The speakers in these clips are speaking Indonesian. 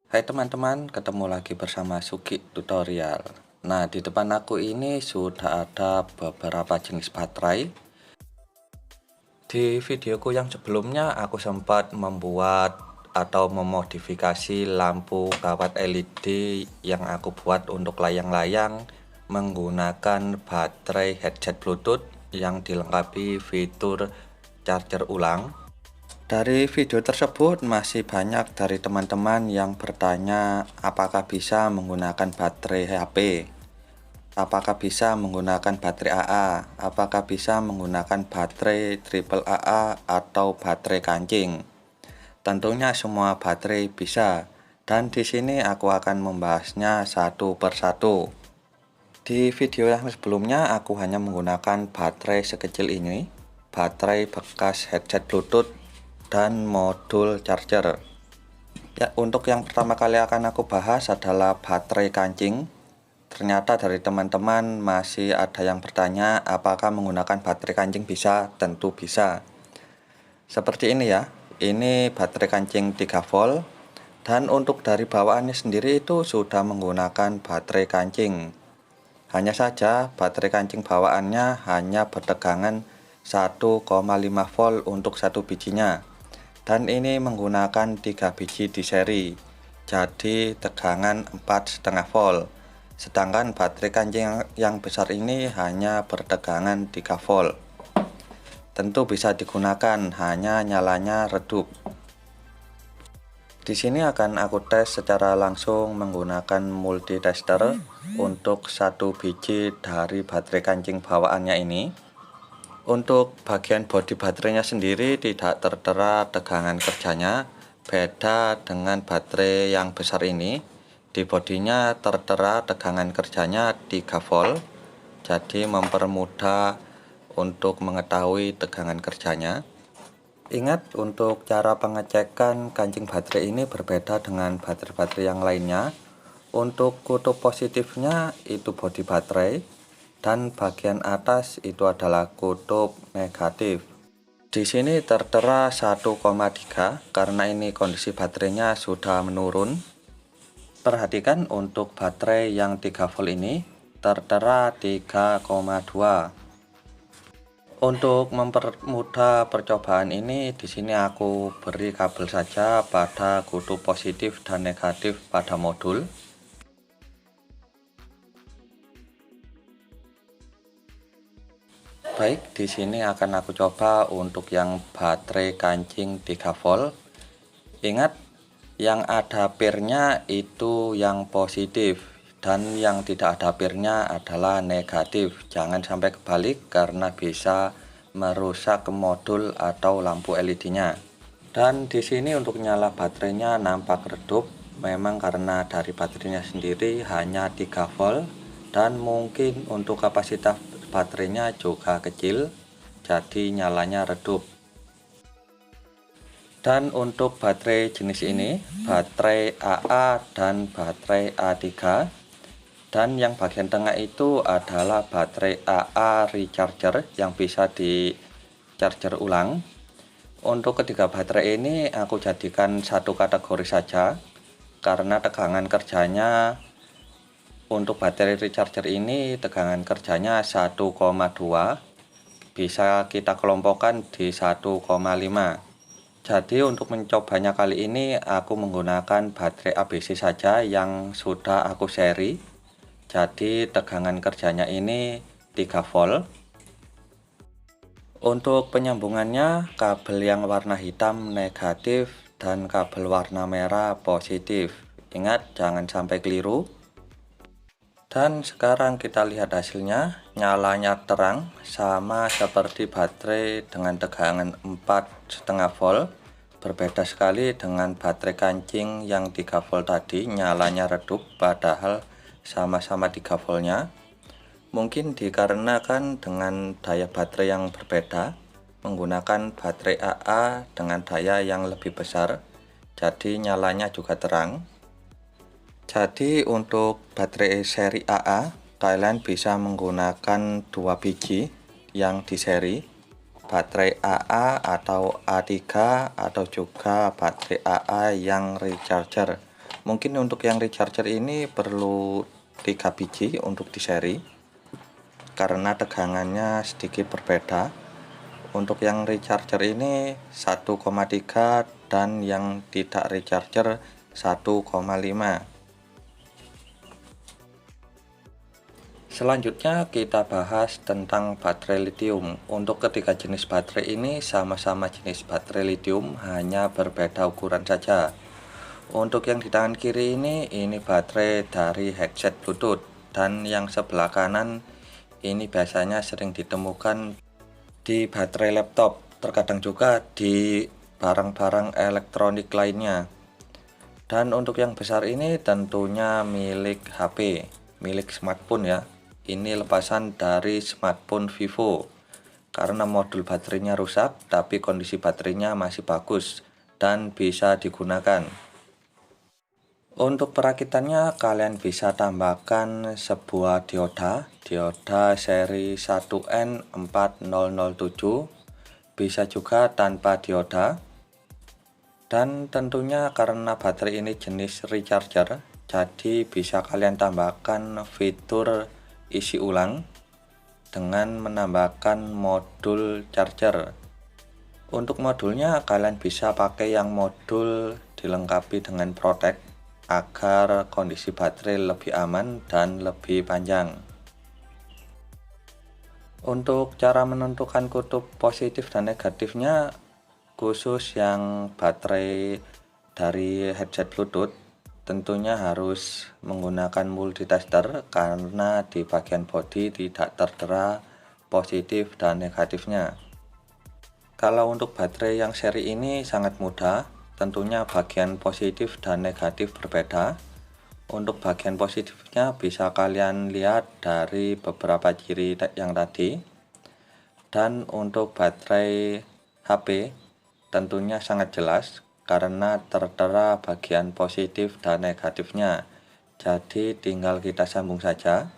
Hai teman-teman, ketemu lagi bersama Sugi Tutorial. Nah, di depan aku ini sudah ada beberapa jenis baterai. Di videoku yang sebelumnya aku sempat membuat atau memodifikasi lampu kawat LED yang aku buat untuk layang-layang menggunakan baterai headset Bluetooth yang dilengkapi fitur charger ulang. Dari video tersebut masih banyak dari teman-teman yang bertanya apakah bisa menggunakan baterai HP, apakah bisa menggunakan baterai AA, apakah bisa menggunakan baterai triple AA atau baterai kancing. Tentunya semua baterai bisa, dan di sini aku akan membahasnya satu persatu. Di video yang sebelumnya aku hanya menggunakan baterai sekecil ini, baterai bekas headset Bluetooth dan modul charger. Ya, untuk yang pertama kali akan aku bahas adalah baterai kancing. Ternyata dari teman-teman masih ada yang bertanya apakah menggunakan baterai kancing bisa? Tentu bisa. Seperti ini ya. Ini baterai kancing 3 volt, dan untuk dari bawaannya sendiri itu sudah menggunakan baterai kancing. Hanya saja baterai kancing bawaannya hanya bertegangan 1,5 volt untuk satu bijinya. Dan ini menggunakan 3 biji di seri. Jadi tegangan 4,5 volt. Sedangkan baterai kancing yang besar ini hanya bertegangan 3 volt. Tentu bisa digunakan, hanya nyalanya redup. Di sini akan aku tes secara langsung menggunakan multitester untuk satu biji dari baterai kancing bawaannya ini. Untuk bagian bodi baterainya sendiri tidak tertera tegangan kerjanya, beda dengan baterai yang besar ini. Di bodinya tertera tegangan kerjanya 3 volt, jadi mempermudah untuk mengetahui tegangan kerjanya. Ingat, untuk cara pengecekan kancing baterai ini berbeda dengan baterai-baterai yang lainnya. Untuk kutub positifnya itu bodi baterai, dan bagian atas itu adalah kutub negatif. Di sini tertera 1,3 karena ini kondisi baterainya sudah menurun. Perhatikan untuk baterai yang 3 volt ini tertera 3,2. Untuk mempermudah percobaan ini, di sini aku beri kabel saja pada kutub positif dan negatif pada modul. Baik, di sini akan aku coba untuk yang baterai kancing 3 volt. Ingat, yang ada pirnya itu yang positif, dan yang tidak ada pirnya adalah negatif. Jangan sampai kebalik karena bisa merusak modul atau lampu LED-nya. Dan di sini untuk nyala baterainya nampak redup, memang karena dari baterainya sendiri hanya 3 volt, dan mungkin untuk kapasitas baterainya juga kecil, jadi nyalanya redup. Dan untuk baterai jenis ini, baterai AA dan baterai A3, dan yang bagian tengah itu adalah baterai AA recharger yang bisa di charger ulang. Untuk ketiga baterai ini aku jadikan satu kategori saja, karena tegangan kerjanya untuk baterai recharger ini tegangan kerjanya 1,2, bisa kita kelompokkan di 1,5. Jadi untuk mencobanya kali ini aku menggunakan baterai ABC saja yang sudah aku seri. Jadi tegangan kerjanya ini 3 volt. Untuk penyambungannya, kabel yang warna hitam negatif dan kabel warna merah positif. Ingat, jangan sampai keliru. Dan sekarang kita lihat hasilnya, nyalanya terang sama seperti baterai dengan tegangan 4,5 volt. Berbeda sekali dengan baterai kancing yang 3 volt tadi, nyalanya redup padahal sama-sama 3 voltnya. Mungkin dikarenakan dengan daya baterai yang berbeda, menggunakan baterai AA dengan daya yang lebih besar, jadi nyalanya juga terang. Jadi untuk baterai seri AA, kalian bisa menggunakan 2 biji yang di seri, baterai AA atau A3 atau juga baterai AA yang recharger. Mungkin untuk yang recharger ini perlu 3 biji untuk di seri karena tegangannya sedikit berbeda. Untuk yang recharger ini 1,3 dan yang tidak recharger 1,5. Selanjutnya kita bahas tentang baterai lithium. Untuk ketiga jenis baterai ini sama-sama jenis baterai lithium, hanya berbeda ukuran saja. Untuk yang di tangan kiri ini baterai dari headset Bluetooth, dan yang sebelah kanan ini biasanya sering ditemukan di baterai laptop, terkadang juga di barang-barang elektronik lainnya. Dan untuk yang besar ini tentunya milik HP, milik smartphone ya. Ini lepasan dari smartphone Vivo, karena modul baterainya rusak tapi kondisi baterainya masih bagus dan bisa digunakan. Untuk perakitannya kalian bisa tambahkan sebuah dioda seri 1N4007, bisa juga tanpa dioda. Dan tentunya karena baterai ini jenis recharger, jadi bisa kalian tambahkan fitur isi ulang dengan menambahkan modul charger. Untuk modulnya kalian bisa pakai yang modul dilengkapi dengan protect agar kondisi baterai lebih aman dan lebih panjang. Untuk cara menentukan kutub positif dan negatifnya, khusus yang baterai dari headset Bluetooth, tentunya harus menggunakan multitester karena di bagian bodi tidak tertera positif dan negatifnya. Kalau untuk baterai yang seri ini sangat mudah, tentunya bagian positif dan negatif berbeda. Untuk bagian positifnya bisa kalian lihat dari beberapa ciri yang tadi. Dan untuk baterai HP tentunya sangat jelas karena tertera bagian positif dan negatifnya. Jadi tinggal kita sambung saja.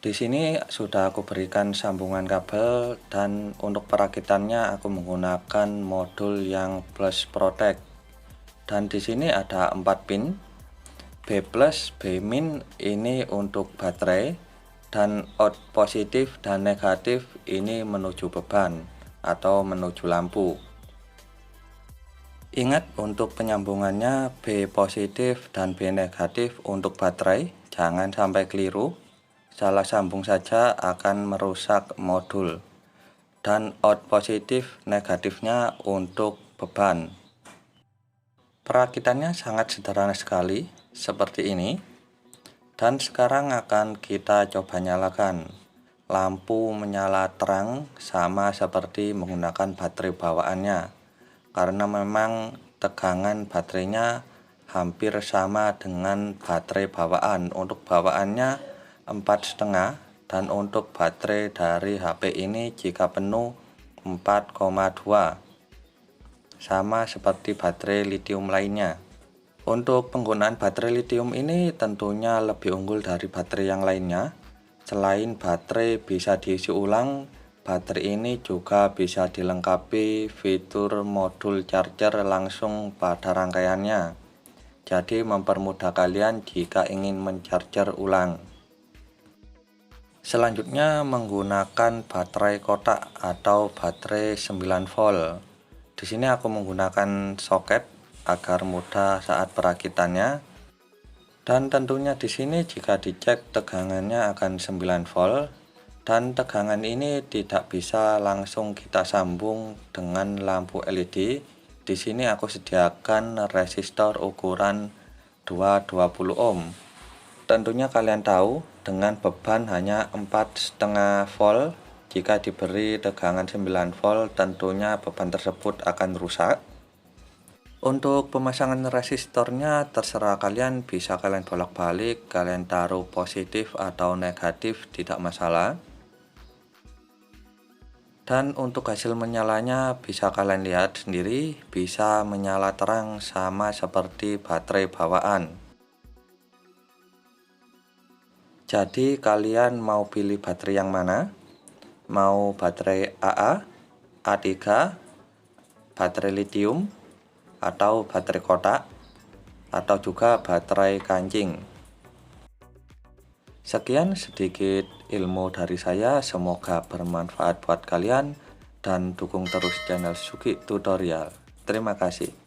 Di sini sudah aku berikan sambungan kabel, dan untuk perakitannya aku menggunakan modul yang plus protect. Dan di sini ada 4 pin. B+, B- ini untuk baterai, dan out positif dan negatif ini menuju beban atau menuju lampu. Ingat untuk penyambungannya B positif dan B negatif untuk baterai, jangan sampai keliru. Salah sambung saja akan merusak modul. Dan out positif negatifnya untuk beban. Perakitannya sangat sederhana sekali, seperti ini. Dan sekarang akan kita coba nyalakan. Lampu menyala terang sama seperti menggunakan baterai bawaannya, karena memang tegangan baterainya hampir sama dengan baterai bawaan. Untuk bawaannya 4,5, dan untuk baterai dari HP ini jika penuh 4,2, sama seperti baterai lithium lainnya. Untuk penggunaan baterai lithium ini tentunya lebih unggul dari baterai yang lainnya. Selain baterai bisa diisi ulang, baterai ini juga bisa dilengkapi fitur modul charger langsung pada rangkaiannya. Jadi mempermudah kalian jika ingin mencharger ulang. Selanjutnya menggunakan baterai kotak atau baterai 9 volt. Di sini aku menggunakan soket agar mudah saat perakitannya. Dan tentunya di sini jika dicek tegangannya akan 9 volt, dan tegangan ini tidak bisa langsung kita sambung dengan lampu LED. Di sini aku sediakan resistor ukuran 220 ohm. Tentunya kalian tahu dengan beban hanya 4,5 volt, jika diberi tegangan 9 volt tentunya beban tersebut akan rusak. Untuk pemasangan resistornya terserah kalian, bisa kalian bolak-balik, kalian taruh positif atau negatif tidak masalah. Dan untuk hasil menyalanya bisa kalian lihat sendiri, bisa menyala terang sama seperti baterai bawaan. Jadi kalian mau pilih baterai yang mana? Mau baterai AA, A3, baterai lithium, atau baterai kotak, atau juga baterai kancing. Sekian sedikit ilmu dari saya, semoga bermanfaat buat kalian dan dukung terus channel Sugi Tutorial. Terima kasih.